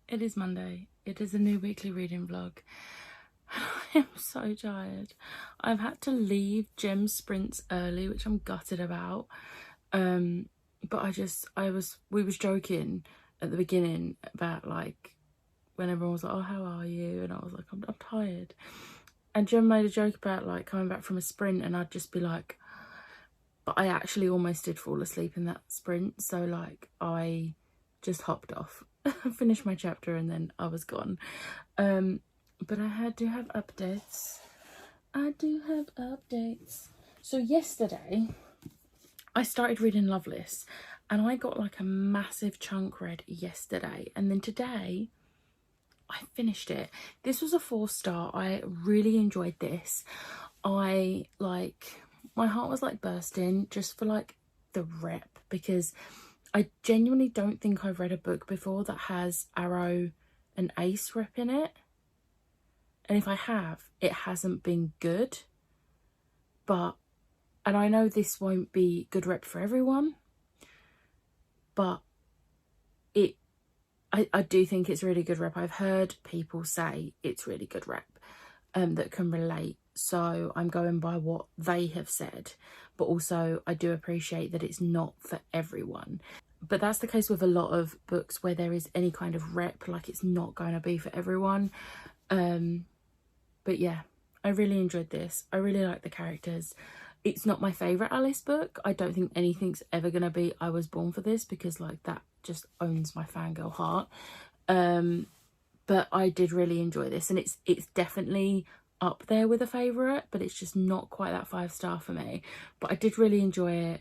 It is Monday. It is a new weekly reading vlog. I am so tired. I've had to leave gym sprints early, which I'm gutted about. But we was joking at the beginning about like when everyone was like, oh, how are you? And I was like, I'm tired. And Jem made a joke about like coming back from a sprint, and I'd just be like, but I actually almost did fall asleep in that sprint. So like I just hopped off, finished my chapter, and then I was gone. But I do have updates. So yesterday I started reading Loveless, and I got like a massive chunk read yesterday, and then today I finished it. This was a 4-star. I really enjoyed this. My heart was like bursting just for like the rep, because I genuinely don't think I've read a book before that has Arrow and Ace rep in it. And if I have, it hasn't been good. And I know this won't be good rep for everyone, but I do think it's really good rep. I've heard people say it's really good rep that can relate. So I'm going by what they have said, but also I do appreciate that it's not for everyone. But that's the case with a lot of books where there is any kind of rep, like it's not going to be for everyone. But yeah, I really enjoyed this. I really like the characters. It's not my favourite Alice book. I don't think anything's ever going to be I Was Born for This, because like that just owns my fangirl heart. But I did really enjoy this, and it's definitely up there with a favourite, but it's just not quite that 5-star for me. But I did really enjoy it,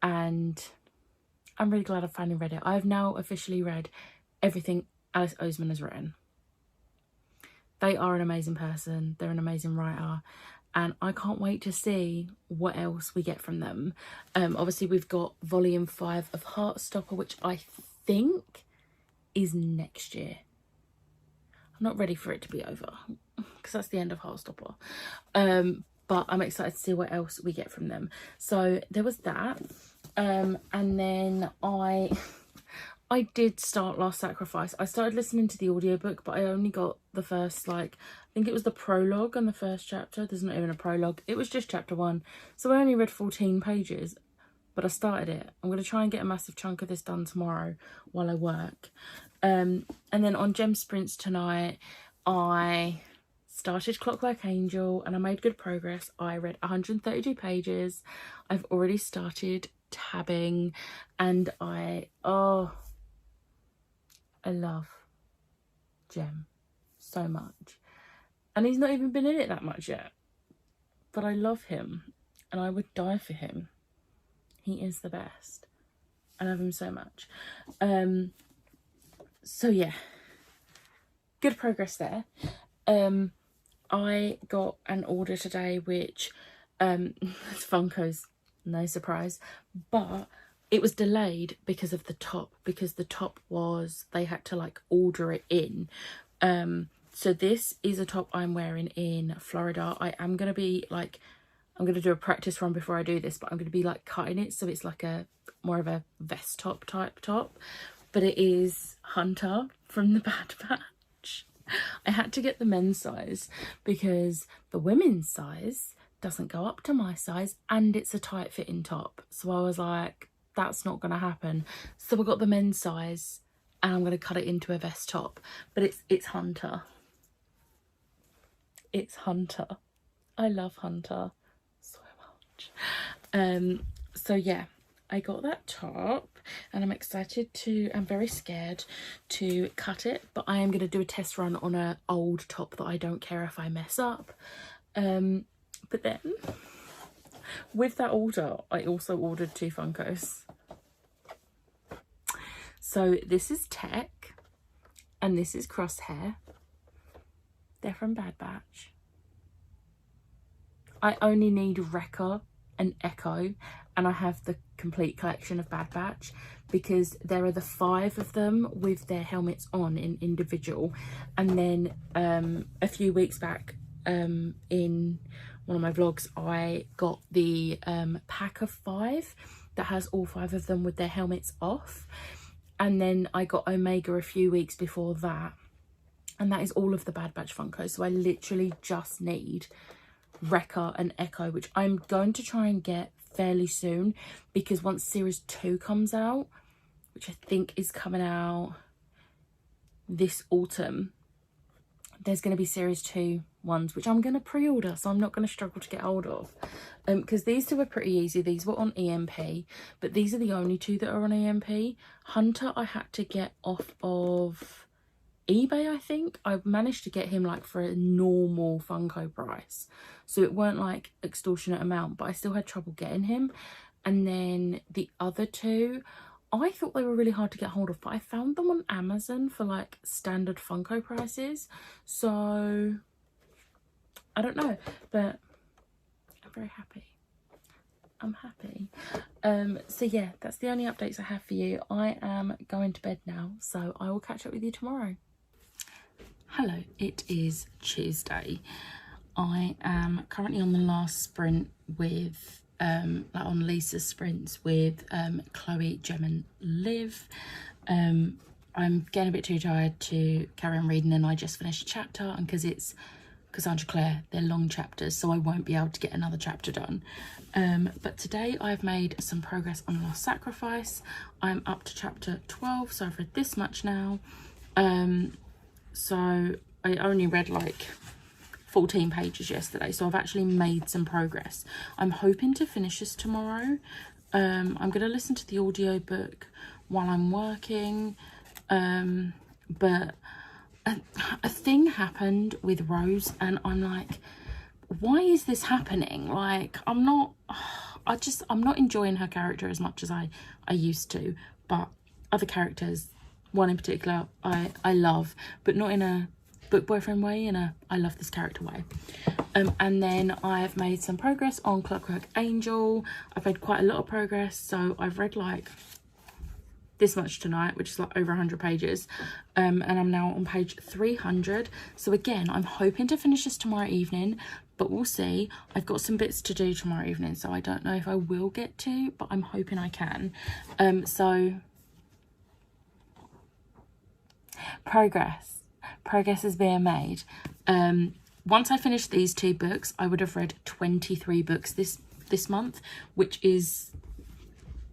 and I'm really glad I finally read it. I've now officially read everything Alice Oseman has written. They are an amazing person. They're an amazing writer, and I can't wait to see what else we get from them. Obviously we've got volume 5 of Heartstopper, which I think is next year. I'm not ready for it to be over, because that's the end of Heartstopper. But I'm excited to see what else we get from them. So there was that. And then I did start Last Sacrifice. I started listening to the audiobook, but I only got the first, I think it was the prologue on the first chapter. There's not even a prologue. It was just chapter 1. So I only read 14 pages, but I started it. I'm going to try and get a massive chunk of this done tomorrow while I work. And then on Gem Sprints tonight, I started Clockwork Angel, and I made good progress. I read 132 pages. I've already started tabbing, and I love Jem so much, and he's not even been in it that much yet, but I love him and I would die for him. He is the best. I love him so much. So yeah, good progress there. I got an order today, which it's Funko's, no surprise, but it was delayed because of the top, because the top was, they had to like order it in. So this is a top I'm wearing in Florida. I am going to be like, I'm going to do a practice run before I do this, but I'm going to be like cutting it so it's like a more of a vest top type top. But it is Hunter from the Bad Batch. I had to get the men's size because the women's size doesn't go up to my size, and it's a tight fitting top. So I was like, that's not going to happen. So I got the men's size, and I'm going to cut it into a vest top. But it's Hunter. It's Hunter. I love Hunter so much. So yeah, I got that top, and I'm excited to, I'm very scared to cut it, but I am going to do a test run on an old top that I don't care if I mess up. But then with that order, I also ordered 2 Funkos. So this is Tech, and this is Crosshair. They're from Bad Batch. I only need Wrecker and Echo, and I have the complete collection of Bad Batch, because there are the 5 of them with their helmets on in individual. And then a few weeks back, in one of my vlogs, I got the pack of 5 that has all 5 of them with their helmets off. And then I got Omega a few weeks before that. And that is all of the Bad Batch Funkos. So I literally just need Wrecker and Echo, which I'm going to try and get fairly soon, because once series 2 comes out, which I think is coming out this autumn, there's going to be series 2 ones which I'm going to pre-order, so I'm not going to struggle to get hold of, because these two are pretty easy. These were on EMP, but these are the only 2 that are on EMP. Hunter I had to get off of eBay. I think I managed to get him like for a normal Funko price, so it weren't like extortionate amount, but I still had trouble getting him. And then the other 2, I thought they were really hard to get hold of, but I found them on Amazon for like standard Funko prices. So I don't know, but I'm very happy. I'm happy. So yeah, that's the only updates I have for you. I am going to bed now, so I will catch up with you tomorrow. Hello, it is Tuesday. I am currently on the last sprint with like on Lisa's sprints with Chloe, Gem and Liv. I'm getting a bit too tired to carry on reading, and I just finished a chapter, and because it's Cassandra Clare, they're long chapters, so I won't be able to get another chapter done. But today I've made some progress on Last Sacrifice. I'm up to chapter 12, so I've read this much now. So I only read like 14 pages yesterday, so I've actually made some progress. I'm hoping to finish this tomorrow. I'm going to listen to the audiobook while I'm working, but a thing happened with Rose, and I'm like, why is this happening? Like, I'm not enjoying her character as much as I used to, but other characters, one in particular, I love, but not in a book boyfriend way, in a I love this character way. And then I've made some progress on Clockwork Angel. I've made quite a lot of progress, so I've read like this much tonight, which is like over 100 pages, and I'm now on page 300. So again, I'm hoping to finish this tomorrow evening, but we'll see. I've got some bits to do tomorrow evening, so I don't know if I will get to, but I'm hoping I can. So progress is being made. Once I finish these 2 books, I would have read 23 books this month, which is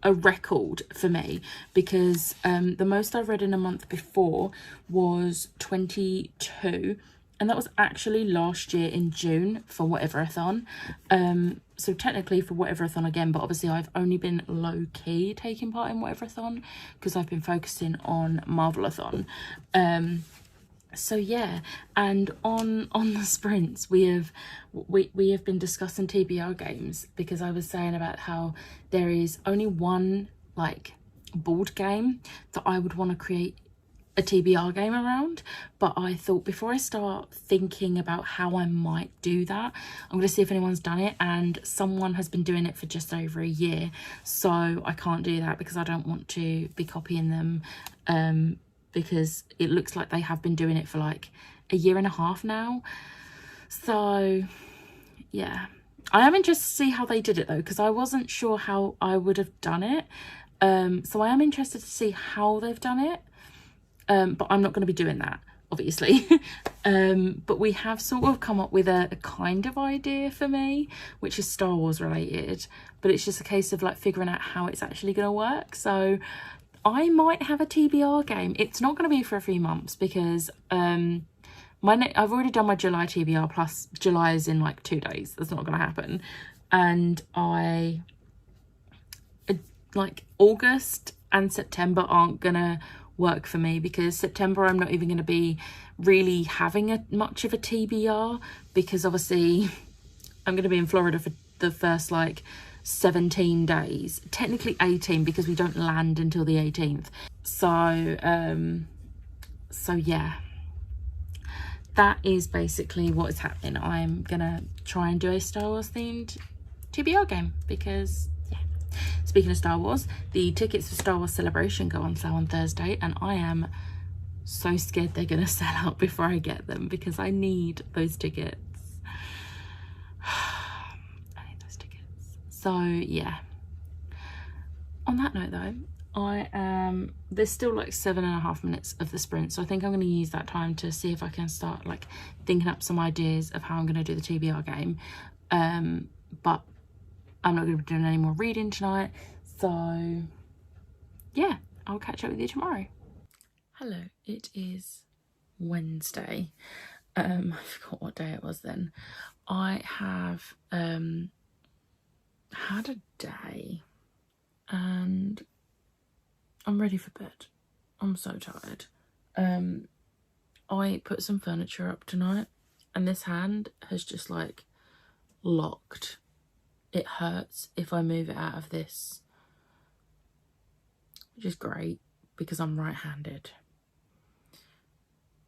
a record for me, because the most I've read in a month before was 22, and that was actually last year in June for Whatever-a-thon. So technically for Whatever-a-thon again, but obviously I've only been low-key taking part in Whatever-a-thon because I've been focusing on Marvel-a-thon. So yeah, and on the sprints we have been discussing TBR games, because I was saying about how there is only one like board game that I would want to create a TBR game around, but I thought before I start thinking about how I might do that, I'm going to see if anyone's done it, and someone has been doing it for just over a year, so I can't do that because I don't want to be copying them, because it looks like they have been doing it for like a year and a half now. So yeah, I am interested to see how they did it though, because I wasn't sure how I would have done it. So I am interested to see how they've done it, but I'm not going to be doing that, obviously. But we have sort of come up with a kind of idea for me, which is Star Wars related, but it's just a case of like figuring out how it's actually going to work. So I might have a TBR game. It's not going to be for a few months, because I've already done my July TBR, plus July is in like 2 days. That's not going to happen. And like August and September aren't going to work for me, because September I'm not even going to be really having much of a TBR, because obviously I'm going to be in Florida for the first like 17 days, technically 18, because we don't land until the 18th. So yeah, that is basically what is happening. I'm gonna try and do a Star Wars themed TBR game, because yeah. Speaking of Star Wars, the tickets for Star Wars Celebration go on sale on Thursday, and I am so scared they're gonna sell out before I get them, because I need those tickets. So yeah, on that note though, There's still like 7.5 minutes of the sprint, so I think I'm going to use that time to see if I can start like thinking up some ideas of how I'm going to do the TBR game. But I'm not going to be doing any more reading tonight, so yeah, I'll catch up with you tomorrow. Hello, it is Wednesday. I forgot what day it was then. I have had a day and I'm ready for bed. I'm so tired. I put some furniture up tonight and this hand has just like locked. It hurts if I move it out of this, which is great because I'm right-handed.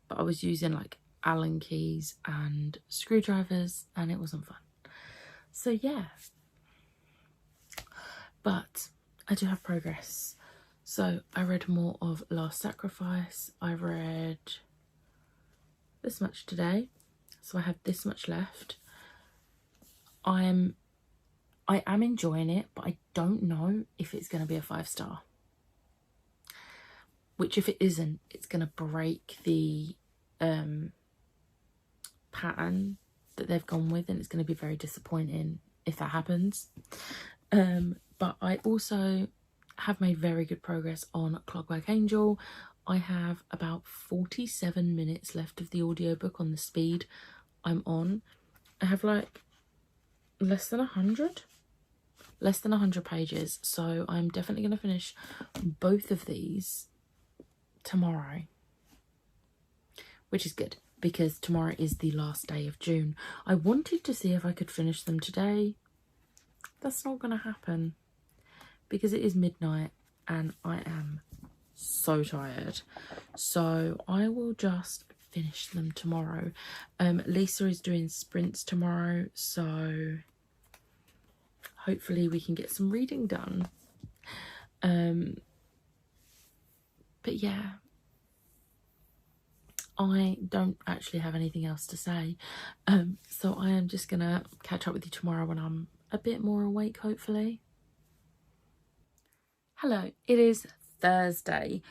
But I was using like Allen keys and screwdrivers and it wasn't fun. So yeah. But I do have progress. So I read more of Last Sacrifice. I read this much today. So I have this much left. I am enjoying it, but I don't know if it's going to be a 5-star. Which if it isn't, it's going to break the pattern that they've gone with, and it's going to be very disappointing if that happens. But I also have made very good progress on Clockwork Angel. I have about 47 minutes left of the audiobook on the speed I'm on. I have like less than 100 pages, so I'm definitely going to finish both of these tomorrow, which is good because tomorrow is the last day of June. I wanted to see if I could finish them today. That's not going to happen because it is midnight and I am so tired. So I will just finish them tomorrow. Lisa is doing sprints tomorrow, so hopefully we can get some reading done. But yeah, I don't actually have anything else to say. So I am just gonna catch up with you tomorrow when I'm a bit more awake, hopefully. Hello, it is Thursday.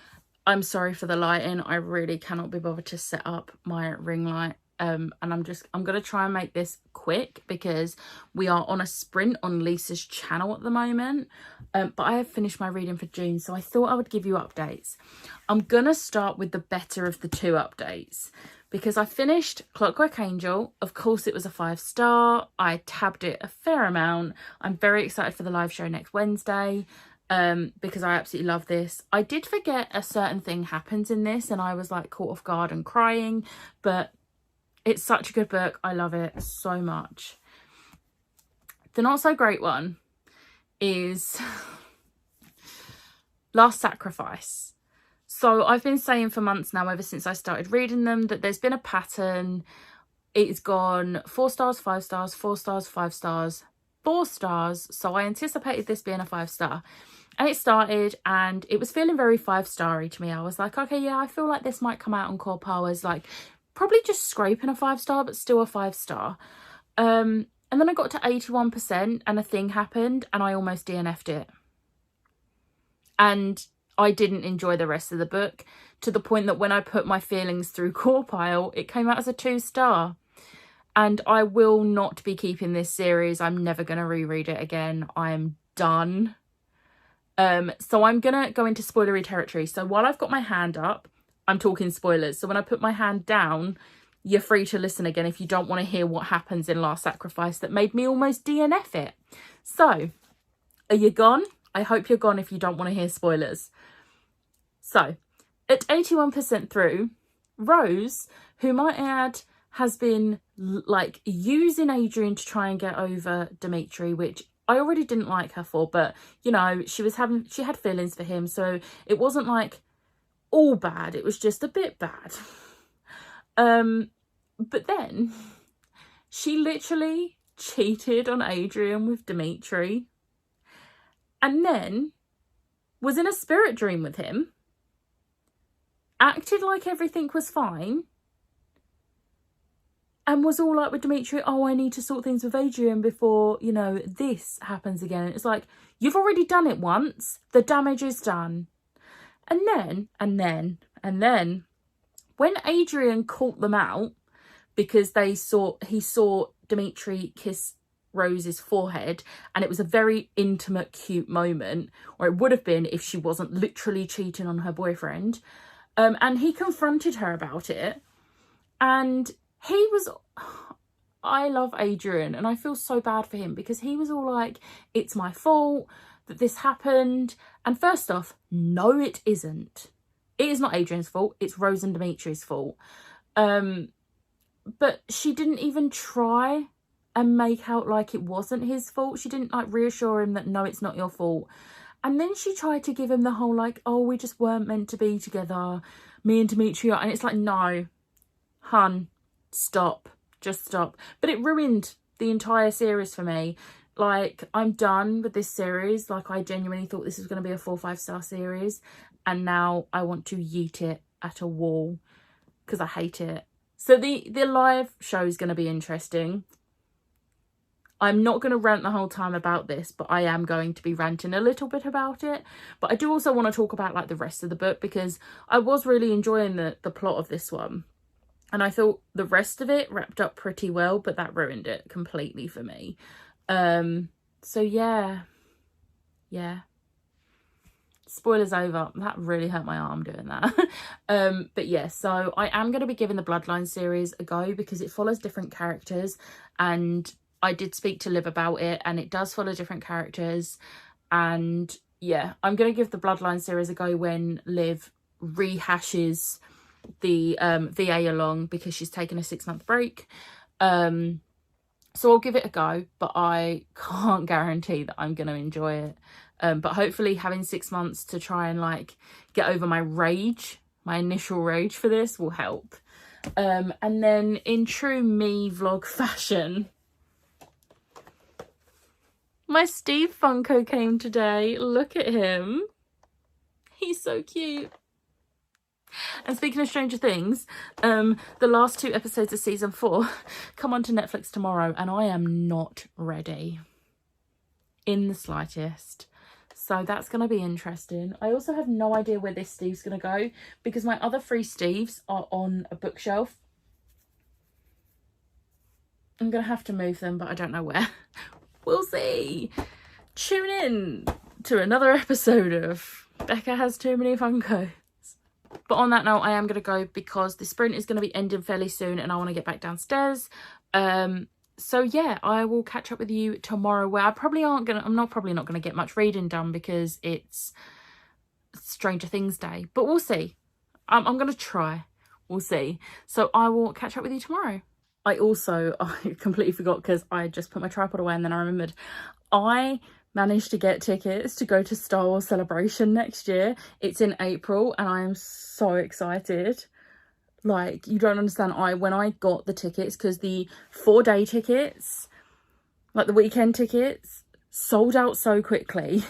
I'm sorry for the lighting. I really cannot be bothered to set up my ring light. And I'm gonna try and make this quick because we are on a sprint on Lisa's channel at the moment. But I have finished my reading for June, so I thought I would give you updates. I'm gonna start with the better of the two updates because I finished Clockwork Angel. Of course, it was a 5-star. I tabbed it a fair amount. I'm very excited for the live show next Wednesday. Because I absolutely love this. I did forget a certain thing happens in this and I was like caught off guard and crying, but it's such a good book. I love it so much. The not so great one is Last Sacrifice. So I've been saying for months now, ever since I started reading them, that there's been a pattern. It's gone 4 stars, 5 stars, 4 stars, 5 stars, 4 stars. So I anticipated this being a 5-star. And it started and it was feeling very 5-starry to me. I was like, okay, yeah, I feel like this might come out on core powers, like probably just scraping a 5-star, but still a 5-star. And then I got to 81% and a thing happened and I almost DNF'd it. And I didn't enjoy the rest of the book to the point that when I put my feelings through core pile, it came out as a 2-star. And I will not be keeping this series. I'm never going to reread it again. I'm done. So I'm going to go into spoilery territory. So while I've got my hand up, I'm talking spoilers. So when I put my hand down, you're free to listen again if you don't want to hear what happens in Last Sacrifice that made me almost DNF it. So, are you gone? I hope you're gone if you don't want to hear spoilers. So, at 81% through, Rose, who might add has been like using Adrian to try and get over Dimitri, which I already didn't like her for, but you know, she had feelings for him, so it wasn't like all bad, it was just a bit bad. But then she literally cheated on Adrian with Dimitri and then was in a spirit dream with him, acted like everything was fine, and was all like with Dimitri, oh, I need to sort things with Adrian before, you know, this happens again. It's like, you've already done it once. The damage is done. And then, when Adrian caught them out, because he saw Dimitri kiss Rose's forehead, and it was a very intimate, cute moment, or it would have been if she wasn't literally cheating on her boyfriend. And he confronted her about it, and he was, I love Adrian, and I feel so bad for him, because he was all like, it's my fault that this happened. And first off, no, it isn't. It is not Adrian's fault. It's Rose and Dimitri's fault. But she didn't even try and make out like it wasn't his fault. She didn't like reassure him that, no, it's not your fault. And then she tried to give him the whole like, oh, we just weren't meant to be together, me and Dimitri. And it's like, no, hun, stop, just stop. But it ruined the entire series for me. Like, I'm done with this series. Like, I genuinely thought this was going to be a 4-5-star series, and now I want to yeet it at a wall because I hate it. So the live show is going to be interesting. I'm not going to rant the whole time about this, but I am going to be ranting a little bit about it. But I do also want to talk about like the rest of the book, because I was really enjoying the plot of this one. And I thought the rest of it wrapped up pretty well, but that ruined it completely for me. So yeah. Spoilers over. That really hurt my arm doing that. But yeah, so I am going to be giving the Bloodline series a go, because it follows different characters, and I did speak to Liv about it, and it does follow different characters. And yeah, I'm going to give the Bloodline series a go when Liv rehashes the VA along, because she's taken a 6-month break. So I'll give it a go, but I can't guarantee that I'm going to enjoy it. But hopefully having 6 months to try and like get over my rage, my initial rage for this, will help. And then in true me vlog fashion, my Steve Funko came today. Look at him. He's so cute. And speaking of Stranger Things, the last 2 episodes of season 4 come onto Netflix tomorrow, and I am not ready in the slightest. So that's going to be interesting. I also have no idea where this Steve's going to go, because my other 3 Steves are on a bookshelf. I'm going to have to move them, but I don't know where. We'll see. Tune in to another episode of Becca Has Too Many Funkos. But on that note, I am going to go, because the sprint is going to be ending fairly soon and I want to get back downstairs. So yeah, I will catch up with you tomorrow, where I'm probably not going to get much reading done, because it's Stranger Things Day. But we'll see. I'm going to try. We'll see. So I will catch up with you tomorrow. I completely forgot, because I just put my tripod away and then I remembered. I managed to get tickets to go to Star Wars Celebration next year. It's in April and I am so excited. Like, you don't understand. When I got the tickets, because the 4-day tickets, like the weekend tickets, sold out so quickly,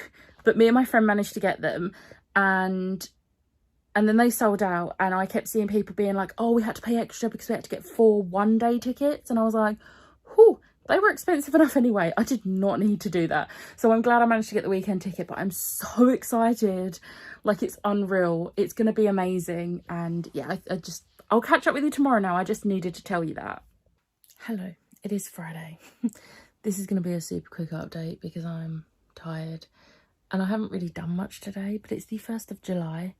but me and my friend managed to get them, and then they sold out, and I kept seeing people being like, oh, we had to pay extra because we had to get 4 one-day tickets, and I was like, whew, they were expensive enough anyway. I did not need to do that. So I'm glad I managed to get the weekend ticket, but I'm so excited. Like, it's unreal. It's going to be amazing. And yeah, I'll catch up with you tomorrow now. I just needed to tell you that. Hello, it is Friday. This is going to be a super quick update because I'm tired. And I haven't really done much today, but it's the 1st of July.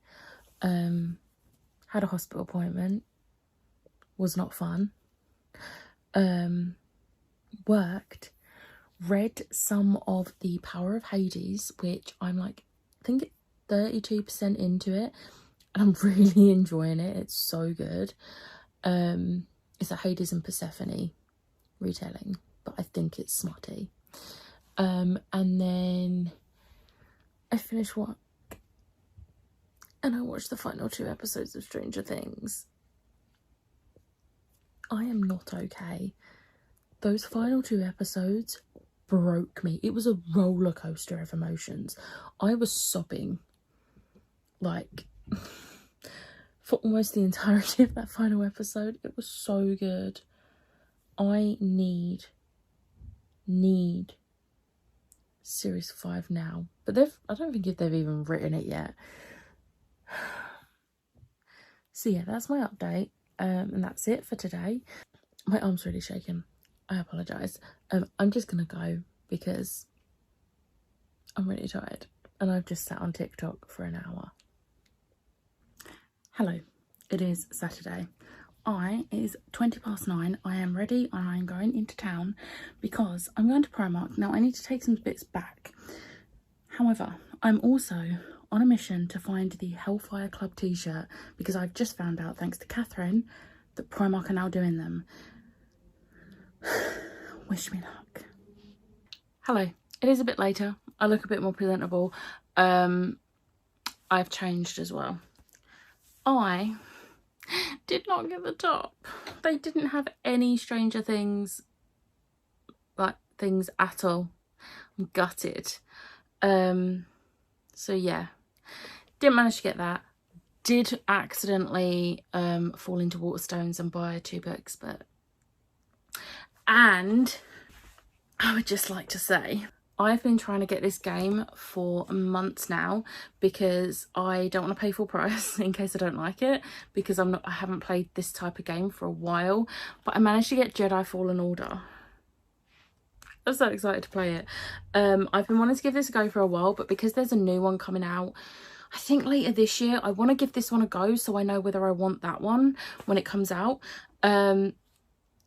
Had a hospital appointment. Was not fun. Worked. Read some of The Power of Hades, which I'm like, I think 32% into it. And I'm really enjoying it. It's so good. It's a Hades and Persephone retelling, but I think it's smutty. And then I finished work and I watched the final 2 episodes of Stranger Things. I am not okay. Those final 2 episodes broke me. It was a roller coaster of emotions. I was sobbing like for almost the entirety of that final episode. It was so good. I need series 5 now, but I don't think they've even written it yet. So yeah, that's my update, and that's it for today. My arm's really shaking, I apologise. I'm just gonna go because I'm really tired and I've just sat on TikTok for an hour. Hello, it is Saturday. It is 9:20. I am ready and I'm going into town because I'm going to Primark. Now I need to take some bits back. However, I'm also on a mission to find the Hellfire Club t-shirt because I've just found out, thanks to Catherine, that Primark are now doing them. Wish me luck. Hello, it is a bit later. I look a bit more presentable. I've changed as well. I did not get the top. They didn't have any Stranger Things things at all. I'm gutted. So yeah, didn't manage to get that. Did accidentally fall into Waterstones and buy 2 books, and I would just like to say I've been trying to get this game for months now because I don't want to pay full price in case I don't like it, because I haven't played this type of game for a while. But I managed to get Jedi Fallen Order. I'm so excited to play it. I've been wanting to give this a go for a while, but because there's a new one coming out, I think later this year, I want to give this one a go so I know whether I want that one when it comes out.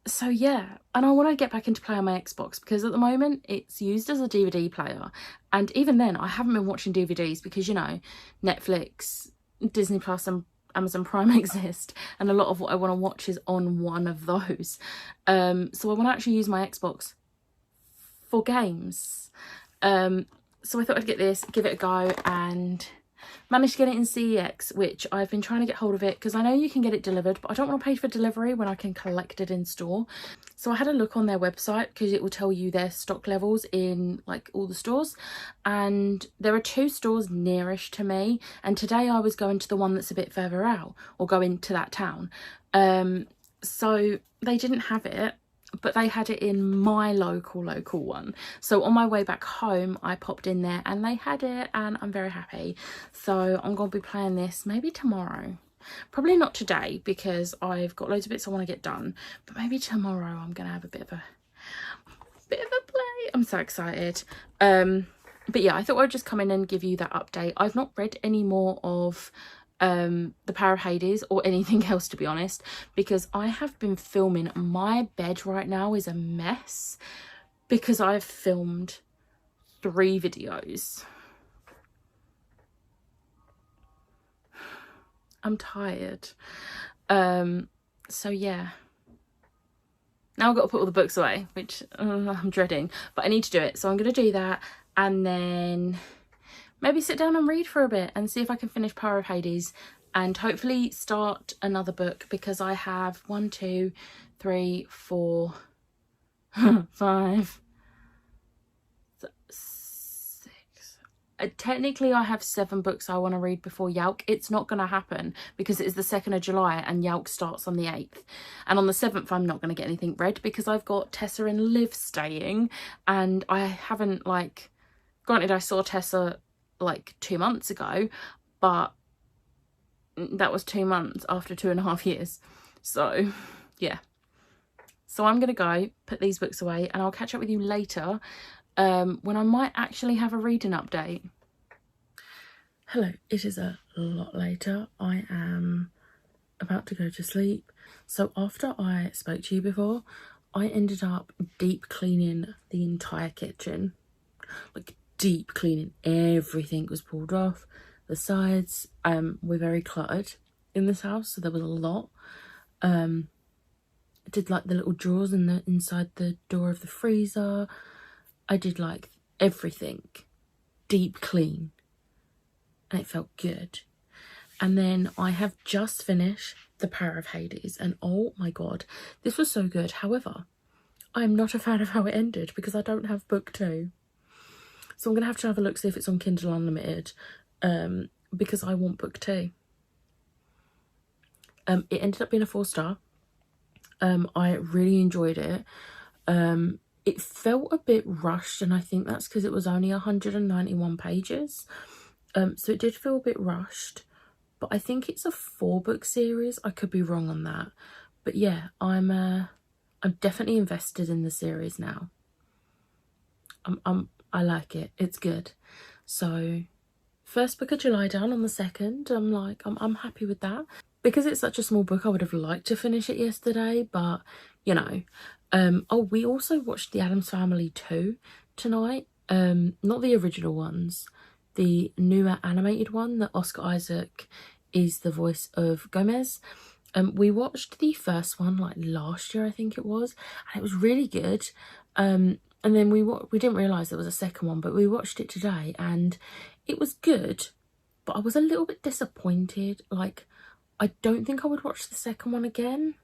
So yeah, and I want to get back into play on my Xbox because at the moment it's used as a DVD player, and even then I haven't been watching DVDs because, you know, Netflix, Disney Plus and Amazon Prime exist, and a lot of what I want to watch is on one of those. So I want to actually use my Xbox for games. So I thought I'd get this, give it a go, and managed to get it in CEX, which I've been trying to get hold of it because I know you can get it delivered, but I don't want to pay for delivery when I can collect it in store. So I had a look on their website because it will tell you their stock levels in like all the stores, and there are 2 stores nearish to me, and today I was going to the one that's a bit further out, or going to that town. So they didn't have it, but they had it in my local one. So on my way back home I popped in there and they had it, and I'm very happy. So I'm gonna be playing this maybe tomorrow, probably not today because I've got loads of bits I want to get done, but maybe tomorrow I'm gonna have a bit of a play. I'm so excited. But yeah, I thought I'd just come in and give you that update. I've not read any more of The Power of Hades or anything else, to be honest, because I have been filming. My bed right now is a mess because I've filmed 3 videos. I'm tired. So yeah, now I've got to put all the books away, which I'm dreading, but I need to do it. So I'm going to do that, and then maybe sit down and read for a bit and see if I can finish Power of Hades, and hopefully start another book because I have 1, 2, 3, 4, 5, 6. Technically I have 7 books I want to read before Yalk. It's not going to happen because it is the 2nd of July and Yalk starts on the 8th. And on the 7th I'm not going to get anything read because I've got Tessa and Liv staying, and I haven't, like, granted I saw Tessa like 2 months ago, but that was 2 months after 2.5 years. So yeah, so I'm gonna go put these books away, and I'll catch up with you later when I might actually have a reading update. Hello, it is a lot later. I am about to go to sleep. So after I spoke to you before, I ended up deep cleaning the entire kitchen, like deep cleaning. Everything was pulled off. The sides were very cluttered in this house, so there was a lot. I did like the little drawers in the inside the door of the freezer. I did like everything deep clean, and it felt good. And then I have just finished The Power of Hades, and oh my god, this was so good. However, I'm not a fan of how it ended because I don't have book 2. So I'm going to have a look, see if it's on Kindle Unlimited, because I want book 2. It ended up being a 4-star. I really enjoyed it. It felt a bit rushed, and I think that's because it was only 191 pages. So it did feel a bit rushed, but I think it's a 4-book series. I could be wrong on that, but yeah, I'm definitely invested in the series now. I like it. It's good. So first book of July done on the 2nd. I'm happy with that. Because it's such a small book, I would have liked to finish it yesterday, but you know. Oh, we also watched The Addams Family 2 tonight. Not the original ones, the newer animated one that Oscar Isaac is the voice of Gomez. We watched the first one like last year, I think it was, and it was really good. And then we didn't realise there was a second one, but we watched it today and it was good, but I was a little bit disappointed. Like, I don't think I would watch the second one again.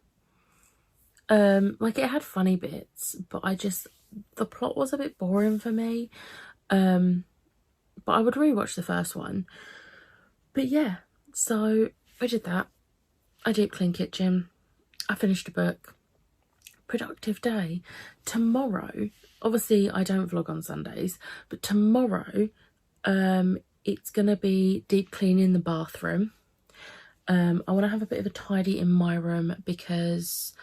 Like, it had funny bits, but the plot was a bit boring for me. But I would rewatch the first one. But yeah, so I did that. I deep clean kitchen. I finished a book. Productive day. Tomorrow, obviously I don't vlog on Sundays, but tomorrow it's gonna be deep cleaning the bathroom. I want to have a bit of a tidy in my room because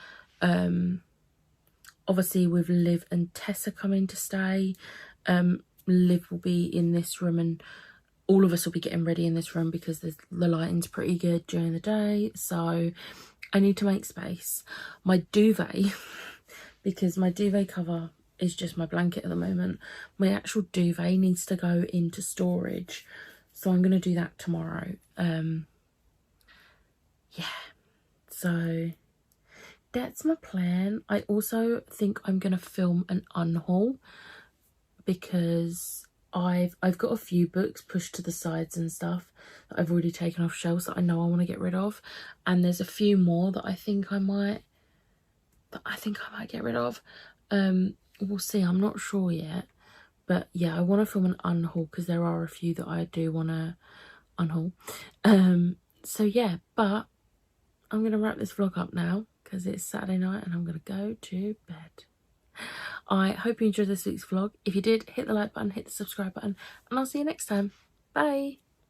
obviously with Liv and Tessa coming to stay, Liv will be in this room and all of us will be getting ready in this room because the lighting's pretty good during the day, so I need to make space. My duvet, because my duvet cover is just my blanket at the moment, my actual duvet needs to go into storage, so I'm going to do that tomorrow. Yeah, so that's my plan. I also think I'm going to film an unhaul because I've got a few books pushed to the sides and stuff that I've already taken off shelves that I know I want to get rid of, and there's a few more that I think I might get rid of. We'll see, I'm not sure yet, but yeah, I want to film an unhaul because there are a few that I do want to unhaul. So yeah, but I'm going to wrap this vlog up now because it's Saturday night and I'm going to go to bed. I hope you enjoyed this week's vlog. If you did, hit the like button, hit the subscribe button, and I'll see you next time. Bye!